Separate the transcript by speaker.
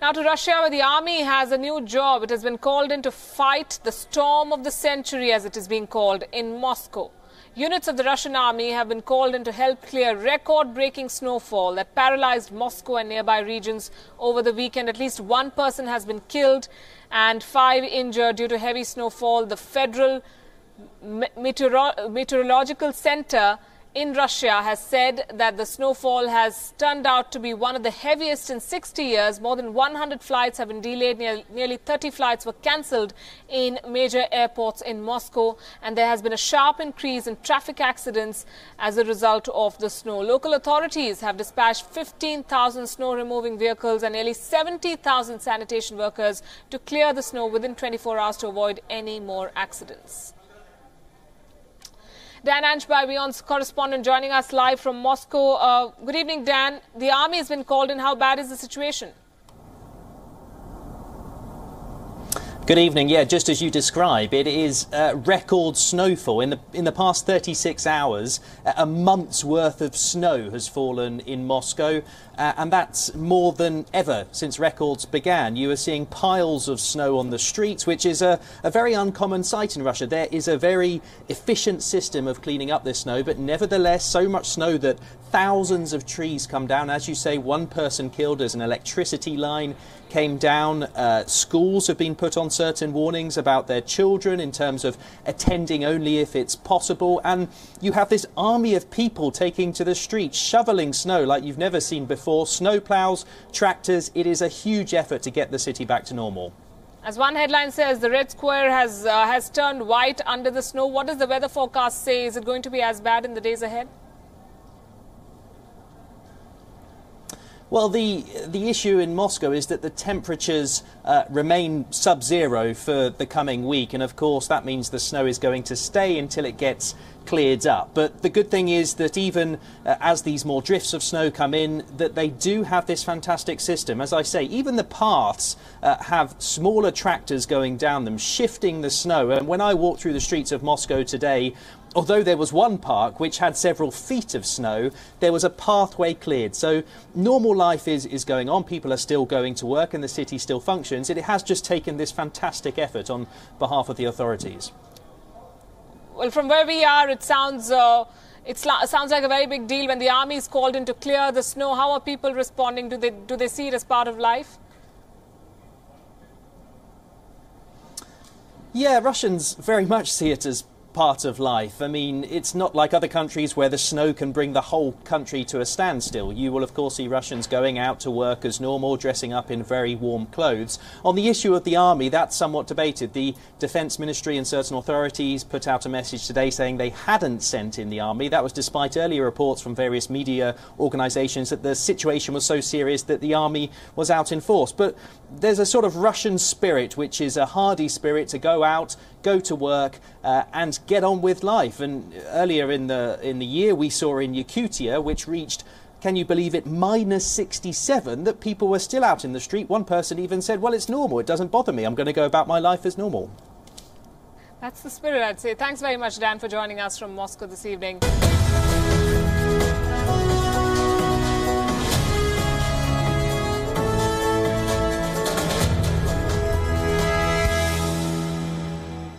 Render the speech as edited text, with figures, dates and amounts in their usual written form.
Speaker 1: Now to Russia, where the army has a new job. It has been called in to fight the storm of the century, as it is being called, in Moscow. Units of the Russian army have been called in to help clear record-breaking snowfall that paralyzed Moscow and nearby regions over the weekend. At least one person has been killed and 5 injured due to heavy snowfall. The Federal Meteorological Center in Russia has said that the snowfall has turned out to be one of the heaviest in 60 years. More than 100 flights have been delayed. Nearly 30 flights were cancelled in major airports in Moscow. And there has been a sharp increase in traffic accidents as a result of the snow. Local authorities have dispatched 15,000 snow-removing vehicles and nearly 70,000 sanitation workers to clear the snow within 24 hours to avoid any more accidents. Dan Anshbai, WION's correspondent, joining us live from Moscow. Good evening, Dan. The army has been called in. How bad is the situation?
Speaker 2: Good evening. Yeah, just as you describe, it is record snowfall. In the past 36 hours, a month's worth of snow has fallen in Moscow, and that's more than ever since records began. You are seeing piles of snow on the streets, which is a very uncommon sight in Russia. There is a very efficient system of cleaning up this snow, but nevertheless, so much snow that thousands of trees come down. As you say, one person killed as an electricity line came down. Schools have been put on certain warnings about their children in terms of attending only if it's possible. And you have this army of people taking to the streets, shoveling snow like you've never seen before. Snowplows, tractors. It is a huge effort to get the city back to normal.
Speaker 1: As one headline says, the Red Square has turned white under the snow. What does the weather forecast say? Is it going to be as bad in the days ahead?
Speaker 2: Well, the issue in Moscow is that the temperatures remain sub-zero for the coming week. And of course, that means the snow is going to stay until it gets cleared up. But the good thing is that even as these more drifts of snow come in, that they do have this fantastic system. As I say, even the paths have smaller tractors going down them, shifting the snow. And when I walked through the streets of Moscow today, although there was one park which had several feet of snow, there was a pathway cleared. So normal life is going on. People are still going to work and the city still functions. It has just taken this fantastic effort on behalf of the authorities.
Speaker 1: Well, from where we are, it sounds like a very big deal when the army is called in to clear the snow. How are people responding? Do they see it as part of life?
Speaker 2: Yeah, Russians very much see it as part of life. I mean, it's not like other countries where the snow can bring the whole country to a standstill. You will, of course, see Russians going out to work as normal, dressing up in very warm clothes. On the issue of the army, that's somewhat debated. The Defence Ministry and certain authorities put out a message today saying they hadn't sent in the army. That was despite earlier reports from various media organisations that the situation was so serious that the army was out in force. But there's a sort of Russian spirit, which is a hardy spirit to go out, go to work and get on with life. And earlier in the year we saw in Yakutia, which reached, can you believe it, -67, that people were still out in the street. One person even said, well, it's normal, it doesn't bother me, I'm going to go about my life as normal.
Speaker 1: That's the spirit, I'd say. Thanks very much, Dan, for joining us from Moscow this evening.